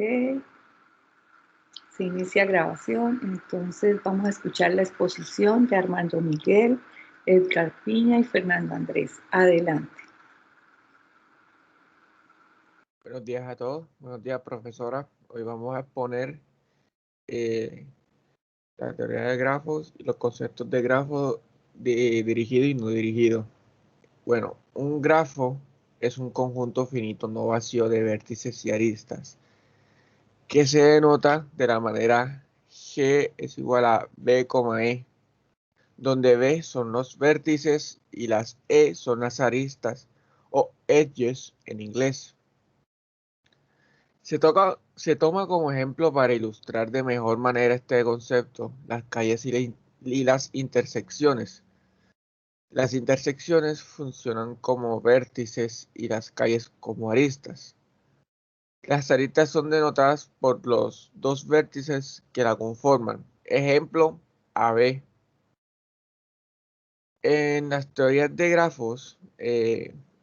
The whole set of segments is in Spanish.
Se inicia grabación, entonces vamos a escuchar la exposición de Armando Miguel, Edgar Piña y Fernando Andrés. Adelante. Buenos días a todos, buenos días profesora. Hoy vamos a exponer la teoría de grafos y los conceptos de grafo dirigido y no dirigido. Bueno, un grafo es un conjunto finito no vacío de vértices y aristas que se denota de la manera G es igual a B, E, donde B son los vértices y las E son las aristas o edges en inglés. Se toma como ejemplo para ilustrar de mejor manera este concepto las calles y las intersecciones. Las intersecciones funcionan como vértices y las calles como aristas. Las aristas son denotadas por los dos vértices que la conforman. Ejemplo, AB. En las teorías de grafos,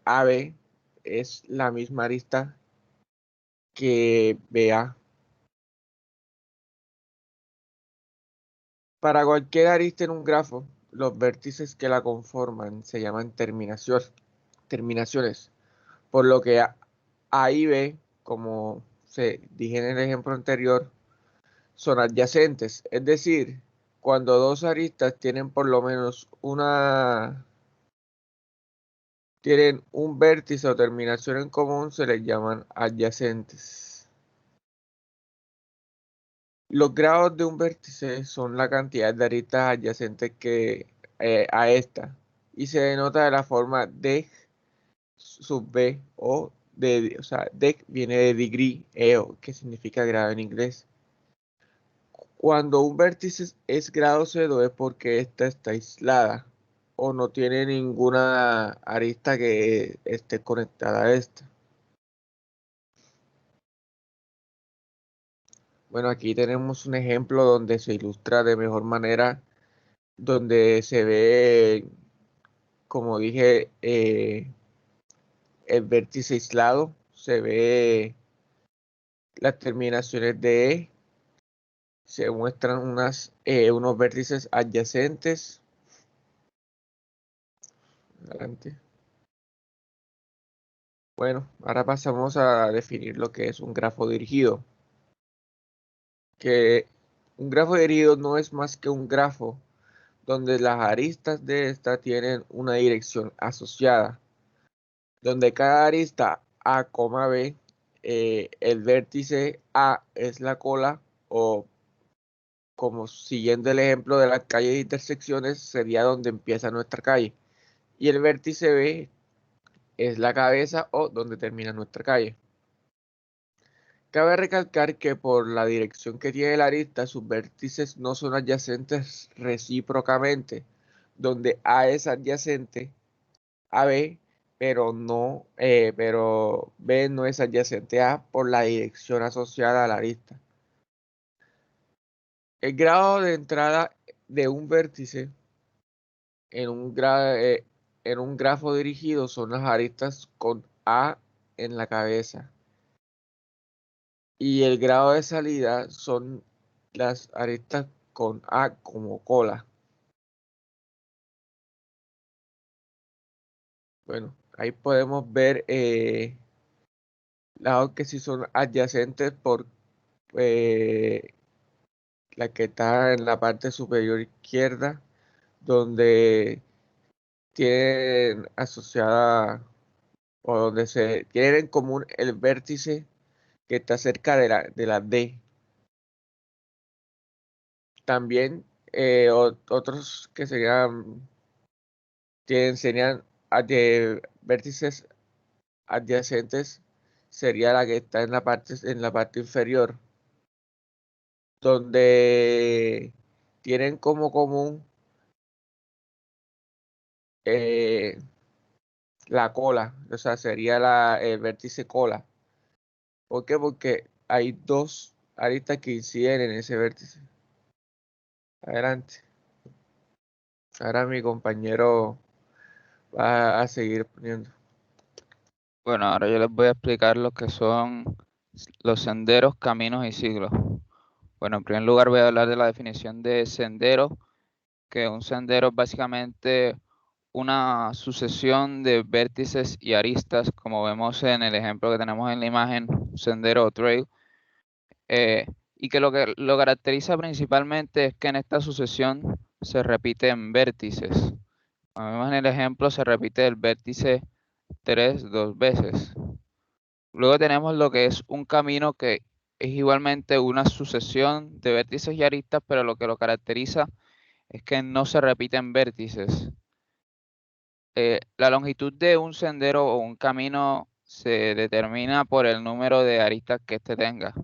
AB es la misma arista que BA. Para cualquier arista en un grafo, los vértices que la conforman se llaman terminaciones, por lo que A y B, como se dije en el ejemplo anterior, son adyacentes, es decir, cuando dos aristas tienen por lo menos tienen un vértice o terminación en común, se les llaman adyacentes. Los grados de un vértice son la cantidad de aristas adyacentes a esta y se denota de la forma D sub B o sea, D viene de degree, que significa grado en inglés. Cuando un vértice es grado 0 es porque esta está aislada o no tiene ninguna arista que esté conectada a esta. Bueno, aquí tenemos un ejemplo donde se ilustra de mejor manera, donde se ve, como dije, el vértice aislado, se ve las terminaciones de E, se muestran unos vértices adyacentes. Adelante. Bueno, ahora pasamos a definir lo que es un grafo dirigido. Que un grafo dirigido no es más que un grafo donde las aristas de esta tienen una dirección asociada, donde cada arista A, B, el vértice A es la cola, o como siguiendo el ejemplo de las calles e intersecciones, sería donde empieza nuestra calle, y el vértice B es la cabeza o donde termina nuestra calle. Cabe recalcar que por la dirección que tiene la arista, sus vértices no son adyacentes recíprocamente, donde A es adyacente a B, pero B no es adyacente a por la dirección asociada a la arista. El grado de entrada de un vértice en un grafo dirigido son las aristas con A en la cabeza. Y el grado de salida son las aristas con A como cola. Bueno, ahí podemos ver las que sí son adyacentes por la que está en la parte superior izquierda, donde tienen asociada o donde se tienen en común el vértice que está cerca de la D. También otros que serían vértices adyacentes sería la que está en la parte inferior, donde tienen como común la cola, o sea, sería el vértice cola. ¿Por qué? Porque hay dos aristas que inciden en ese vértice. Adelante. Ahora mi compañero va a seguir poniendo. Bueno, ahora yo les voy a explicar lo que son los senderos, caminos y ciclos. Bueno, en primer lugar voy a hablar de la definición de sendero, que un sendero es básicamente una sucesión de vértices y aristas, como vemos en el ejemplo que tenemos en la imagen, sendero o trail, y que lo caracteriza principalmente es que en esta sucesión se repiten vértices. Como vemos en el ejemplo, se repite el vértice 3 dos veces. Luego tenemos lo que es un camino, que es igualmente una sucesión de vértices y aristas, pero lo que lo caracteriza es que no se repiten vértices. La longitud de un sendero o un camino se determina por el número de aristas que éste tenga.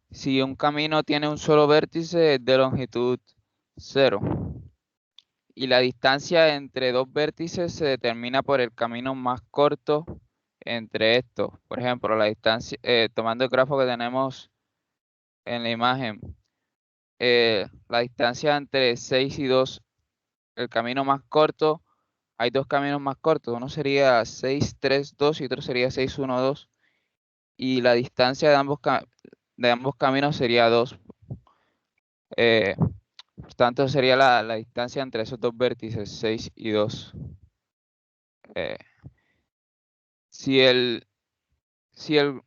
Si un camino tiene un solo vértice, es de longitud 0. Y la distancia entre dos vértices se determina por el camino más corto entre estos. Por ejemplo, la distancia, tomando el grafo que tenemos en la imagen, la distancia entre 6 y 2, el camino más corto, hay dos caminos más cortos, uno sería 6, 3, 2 y otro sería 6, 1, 2. Y la distancia de ambos caminos sería 2. Por tanto, sería la distancia entre esos dos vértices, 6 y 2. Si el, si el,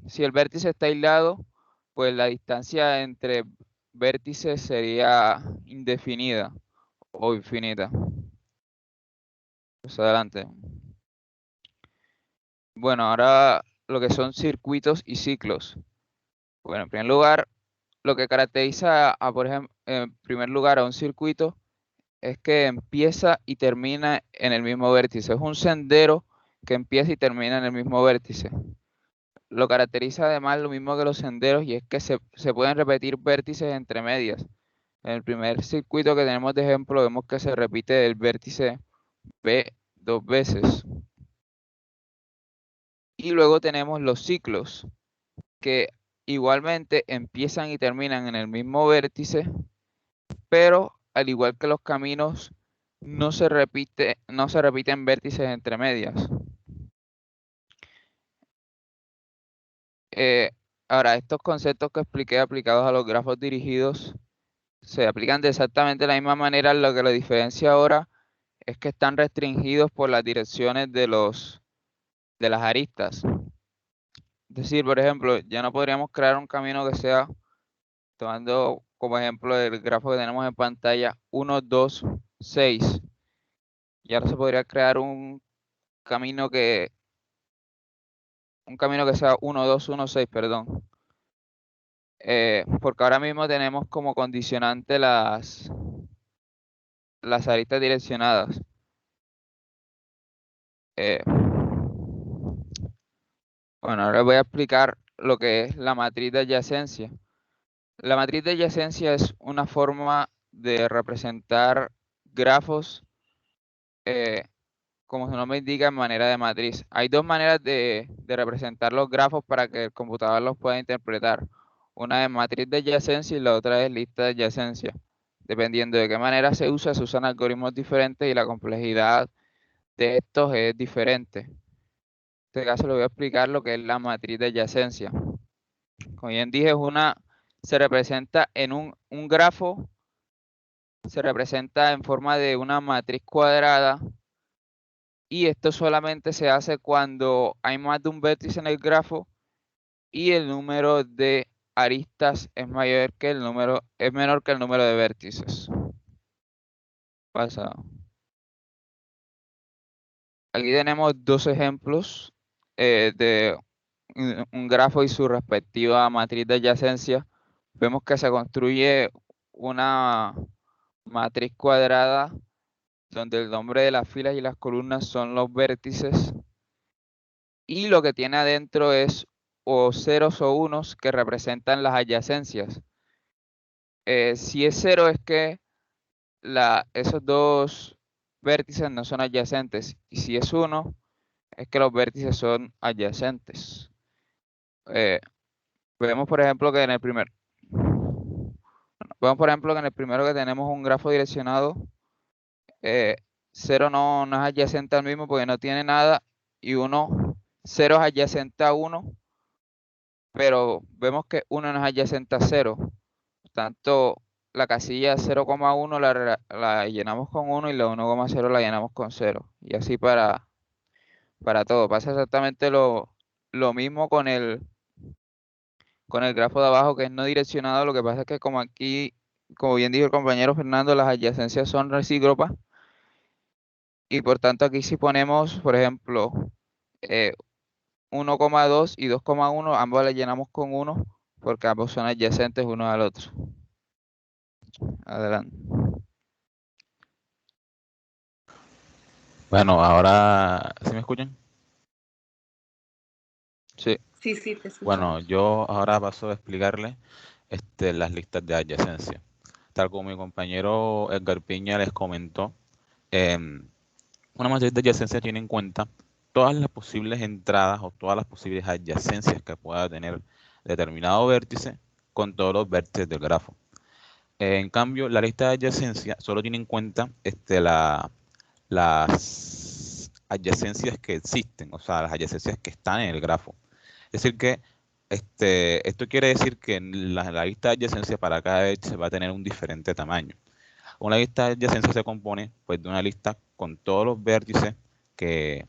si el vértice está aislado, pues la distancia entre vértices sería indefinida o infinita. Pues adelante. Bueno, ahora lo que son circuitos y ciclos. Bueno, en primer lugar, lo que caracteriza por ejemplo, en primer lugar a un circuito es que empieza y termina en el mismo vértice. Es un sendero que empieza y termina en el mismo vértice. Lo caracteriza además lo mismo que los senderos, y es que se pueden repetir vértices entre medias. En el primer circuito que tenemos de ejemplo vemos que se repite el vértice B dos veces. Y luego tenemos los ciclos, que igualmente empiezan y terminan en el mismo vértice, pero al igual que los caminos, no se repiten vértices entre medias. Ahora, estos conceptos que expliqué aplicados a los grafos dirigidos se aplican de exactamente la misma manera. Lo que lo diferencia ahora es que están restringidos por las direcciones de las aristas. Es decir, por ejemplo, ya no podríamos crear un camino que sea, tomando como ejemplo el grafo que tenemos en pantalla, 1, 2, 6. Y ahora se podría crear un camino que sea 1, 2, 1, 6, perdón. Porque ahora mismo tenemos como condicionante las aristas direccionadas. Bueno, ahora voy a explicar lo que es la matriz de adyacencia. La matriz de adyacencia es una forma de representar grafos, como su nombre indica, en manera de matriz. Hay dos maneras de representar los grafos para que el computador los pueda interpretar. Una es matriz de adyacencia y la otra es lista de adyacencia. Dependiendo de qué manera se usan algoritmos diferentes y la complejidad de estos es diferente. En este caso le voy a explicar lo que es la matriz de adyacencia. Como bien dije, se representa en un grafo, se representa en forma de una matriz cuadrada, y esto solamente se hace cuando hay más de un vértice en el grafo y el número de aristas es menor que el número de vértices. Pasado. Aquí tenemos dos ejemplos de un grafo y su respectiva matriz de adyacencia. Vemos que se construye una matriz cuadrada donde el nombre de las filas y las columnas son los vértices, y lo que tiene adentro es o ceros o unos que representan las adyacencias. Si es 0 es que esos dos vértices no son adyacentes, y si es 1 es que los vértices son adyacentes. Vemos por ejemplo que en el primero que tenemos un grafo direccionado, 0 no es adyacente al mismo porque no tiene nada, y 1 0 es adyacente a 1, pero vemos que 1 no es adyacente a 0. Por tanto, la casilla 0,1 la llenamos con 1 y la 1,0 la llenamos con 0. Y así para todo. Pasa exactamente lo mismo con el grafo de abajo, que es no direccionado. Lo que pasa es que como aquí, como bien dijo el compañero Fernando, las adyacencias son recíprocas. Y por tanto aquí si ponemos, por ejemplo, 1,2 y 2,1, ambos las llenamos con 1 porque ambos son adyacentes uno al otro. Adelante. Bueno, ahora, ¿sí me escuchan? Sí. Sí, te escuchamos. Bueno, yo ahora paso a explicarles las listas de adyacencia. Tal como mi compañero Edgar Piña les comentó, una matriz de adyacencia tiene en cuenta todas las posibles entradas o todas las posibles adyacencias que pueda tener determinado vértice con todos los vértices del grafo. En cambio, la lista de adyacencia solo tiene en cuenta las adyacencias que existen, o sea, las adyacencias que están en el grafo. Es decir que esto quiere decir que la lista de adyacencia para cada vértice va a tener un diferente tamaño. Una lista de adyacencia se compone pues, de una lista con todos los vértices que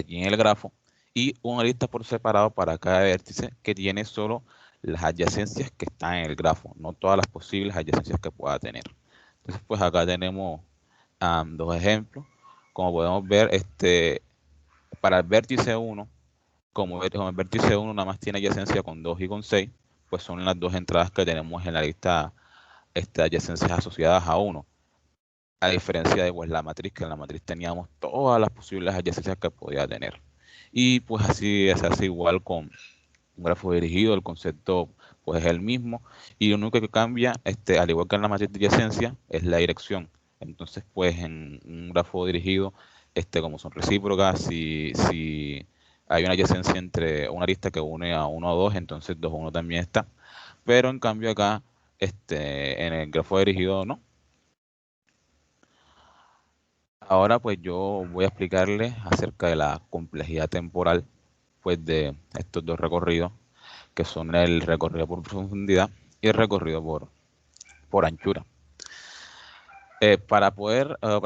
tiene el grafo y una lista por separado para cada vértice que tiene solo las adyacencias que están en el grafo, no todas las posibles adyacencias que pueda tener. Entonces, pues acá tenemos dos ejemplos. Como podemos ver, para el vértice 1, como el vértice 1 nada más tiene adyacencia con 2 y con 6, pues son las dos entradas que tenemos en la lista adyacencias asociadas a 1. A diferencia de pues, la matriz, que en la matriz teníamos todas las posibles adyacencias que podía tener. Y pues así se hace igual con un grafo dirigido, el concepto pues es el mismo, y lo único que cambia, al igual que en la matriz de adyacencia, es la dirección. Entonces pues en un grafo dirigido, como son recíprocas, si hay una adyacencia entre una arista que une a 1 o 2, entonces 2 o 1 también está. Pero en cambio acá, en el grafo dirigido no. Ahora pues yo voy a explicarles acerca de la complejidad temporal pues de estos dos recorridos, que son el recorrido por profundidad y el recorrido por anchura. Para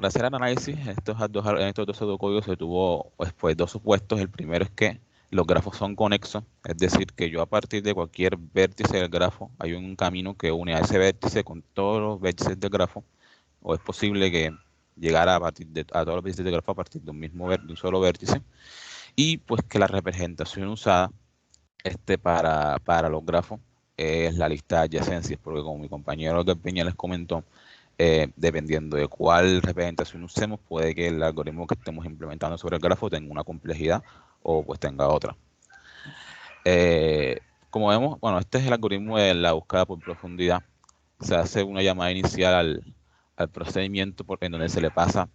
hacer análisis en estos dos pseudocódigos se tuvo pues, dos supuestos. El primero es que los grafos son conexos, es decir, que yo a partir de cualquier vértice del grafo hay un camino que une a ese vértice con todos los vértices del grafo, o es posible que llegara a todos los vértices del grafo a partir de un solo vértice, y pues que la representación usada para los grafos es la lista de adyacencias, porque como mi compañero Edgar Peña les comentó, dependiendo de cuál representación usemos, puede que el algoritmo que estemos implementando sobre el grafo tenga una complejidad o pues tenga otra. Como vemos, bueno, este es el algoritmo de la búsqueda por profundidad. Se hace una llamada inicial al procedimiento en donde se le pasa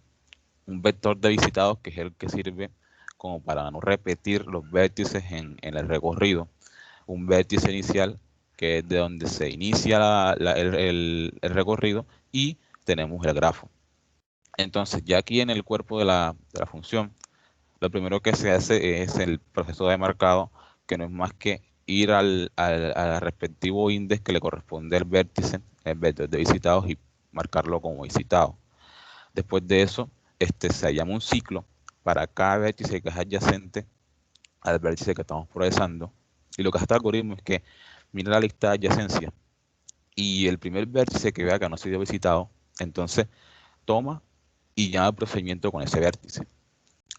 un vector de visitados, que es el que sirve como para no repetir los vértices en el recorrido. Un vértice inicial, que es de donde se inicia el recorrido, y tenemos el grafo. Entonces, ya aquí en el cuerpo de la función, lo primero que se hace es el proceso de marcado, que no es más que ir al respectivo índice que le corresponde al vértice, el vector de visitados, y marcarlo como visitado. Después de eso, se llama un ciclo para cada vértice que es adyacente al vértice que estamos procesando. Y lo que hace este algoritmo es que mira la lista de adyacencia y el primer vértice que vea que no ha sido visitado, entonces toma y llama el procedimiento con ese vértice.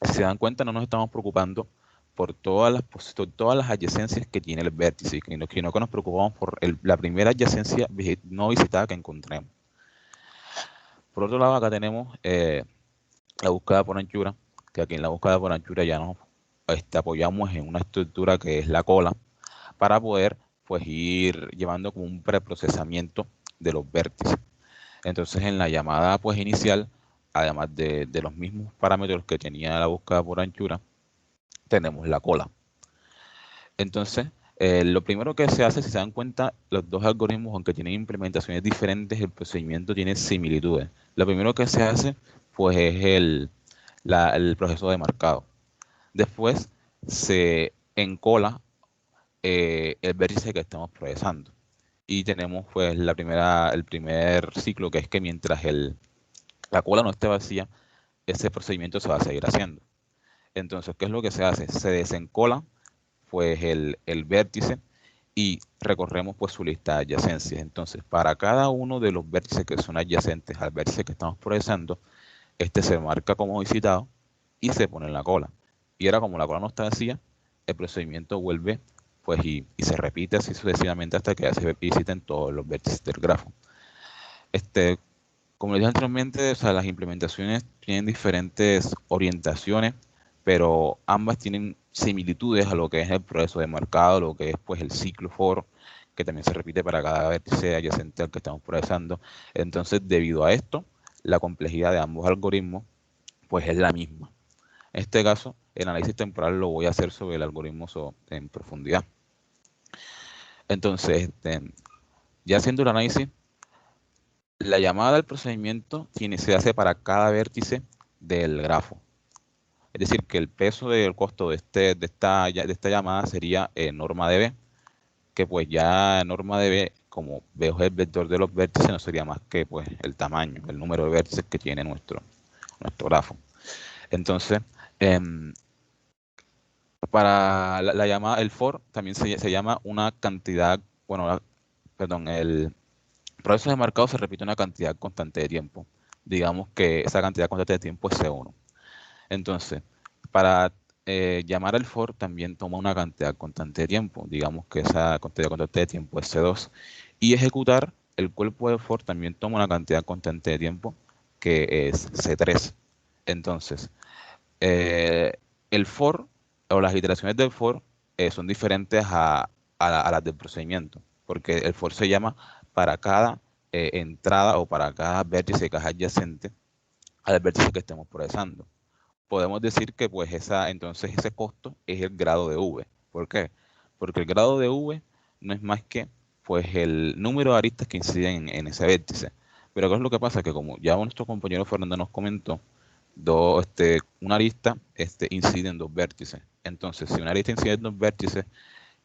Si se dan cuenta, no nos estamos preocupando por todas las adyacencias que tiene el vértice, sino que nos preocupamos por la primera adyacencia no visitada que encontremos. Por otro lado, acá tenemos la búsqueda por anchura, que aquí en la búsqueda por anchura ya nos apoyamos en una estructura que es la cola, para poder pues ir llevando como un preprocesamiento de los vértices. Entonces en la llamada pues inicial, además de los mismos parámetros que tenía la búsqueda por anchura, tenemos la cola. Entonces lo primero que se hace, si se dan cuenta, los dos algoritmos, aunque tienen implementaciones diferentes, el procedimiento tiene similitudes. Lo primero que se hace pues es el proceso de marcado. Después se encola el vértice que estamos procesando. Y tenemos pues el primer ciclo, que es que mientras la cola no esté vacía, ese procedimiento se va a seguir haciendo. Entonces, ¿qué es lo que se hace? Se desencola pues el vértice y recorremos pues su lista de adyacencias. Entonces, para cada uno de los vértices que son adyacentes al vértice que estamos procesando, este se marca como visitado y se pone en la cola. Y ahora, como la cola no está vacía, el procedimiento vuelve pues y se repite así sucesivamente hasta que ya se visiten todos los vértices del grafo. Como les dije anteriormente, o sea, las implementaciones tienen diferentes orientaciones, pero ambas tienen similitudes a lo que es el proceso de marcado, lo que es pues el ciclo for, que también se repite para cada vértice adyacente al que estamos procesando. Entonces, debido a esto, la complejidad de ambos algoritmos pues es la misma. En este caso, el análisis temporal lo voy a hacer sobre el algoritmo en profundidad. Entonces, ya haciendo el análisis, la llamada del procedimiento se hace para cada vértice del grafo. Es decir, que el peso del costo de esta llamada sería norma dB, que pues ya norma dB, como veo el vector de los vértices, no sería más que pues el tamaño, el número de vértices que tiene nuestro grafo. Entonces, para la llamada, el for también se llama una cantidad, bueno, perdón, el proceso de marcado se repite una cantidad constante de tiempo. Digamos que esa cantidad constante de tiempo es C1. Entonces, para llamar al for también toma una cantidad constante de tiempo. Digamos que esa cantidad constante de tiempo es C2. Y ejecutar el cuerpo de for también toma una cantidad constante de tiempo que es C3. Entonces, el for o las iteraciones del for son diferentes a las del procedimiento, porque el for se llama para cada entrada o para cada vértice que es adyacente al vértice que estemos procesando. Podemos decir que pues entonces ese costo es el grado de V. ¿Por qué? Porque el grado de V no es más que pues el número de aristas que inciden en ese vértice. Pero ¿qué es lo que pasa? Que como ya nuestro compañero Fernando nos comentó, una arista incide en dos vértices. Entonces, si una arista incide en dos vértices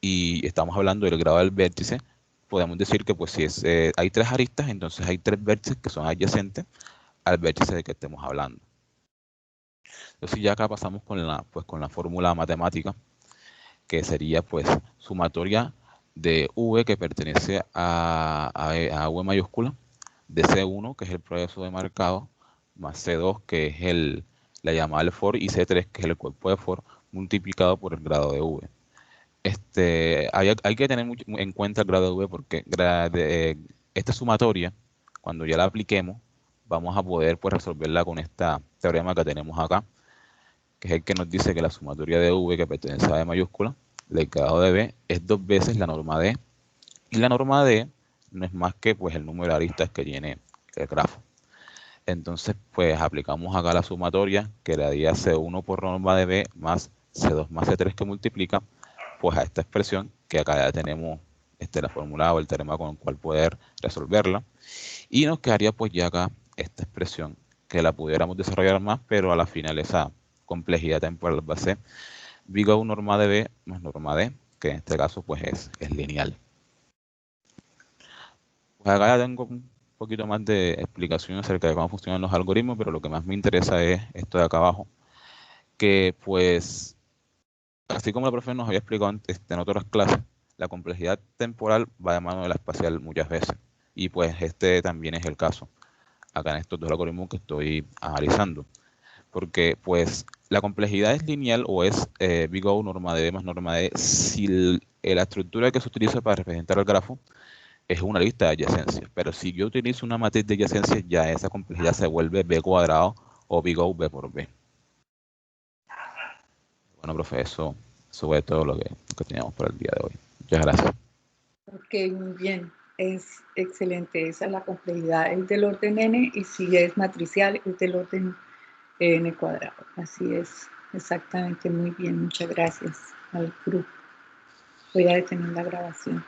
y estamos hablando del grado del vértice, podemos decir que pues si hay tres aristas, entonces hay tres vértices que son adyacentes al vértice de que estemos hablando. Entonces ya acá pasamos con la fórmula matemática, que sería pues sumatoria de V, que pertenece a V mayúscula, de C1, que es el proceso de marcado, más C2, que es la llamada del for, y C3, que es el cuerpo de for, multiplicado por el grado de V. Hay que tener en cuenta el grado de V, porque esta sumatoria, cuando ya la apliquemos, vamos a poder pues resolverla con este teorema que tenemos acá, que es el que nos dice que la sumatoria de V, que pertenece a V mayúscula, del grado de V, es 2 veces la norma D, y la norma D no es más que pues el número de aristas que tiene el grafo. Entonces, pues aplicamos acá la sumatoria, que daría C1 por norma de B más C2 más C3, que multiplica pues a esta expresión, que acá ya tenemos la fórmula o el teorema con el cual poder resolverla. Y nos quedaría pues ya acá esta expresión, que la pudiéramos desarrollar más, pero a la final esa complejidad temporal va a ser Big-O norma de B más norma D, que en este caso pues es lineal. Pues acá ya tengo un poquito más de explicación acerca de cómo funcionan los algoritmos, pero lo que más me interesa es esto de acá abajo, que pues, así como la profe nos había explicado en otras clases, la complejidad temporal va de mano de la espacial muchas veces, y pues este también es el caso acá en estos dos algoritmos que estoy analizando, porque pues la complejidad es lineal o es Big-O norma de B más norma de D si la estructura que se utiliza para representar el grafo es una lista de adyacencias, pero si yo utilizo una matriz de adyacencias, ya esa complejidad se vuelve B cuadrado o Big-O B por B. Bueno, profe, eso es todo lo que teníamos para el día de hoy. Muchas gracias. Ok, muy bien. Es excelente. Esa es la complejidad. Es del orden n y si es matricial es del orden n cuadrado. Así es. Exactamente. Muy bien. Muchas gracias al grupo. Voy a detener la grabación.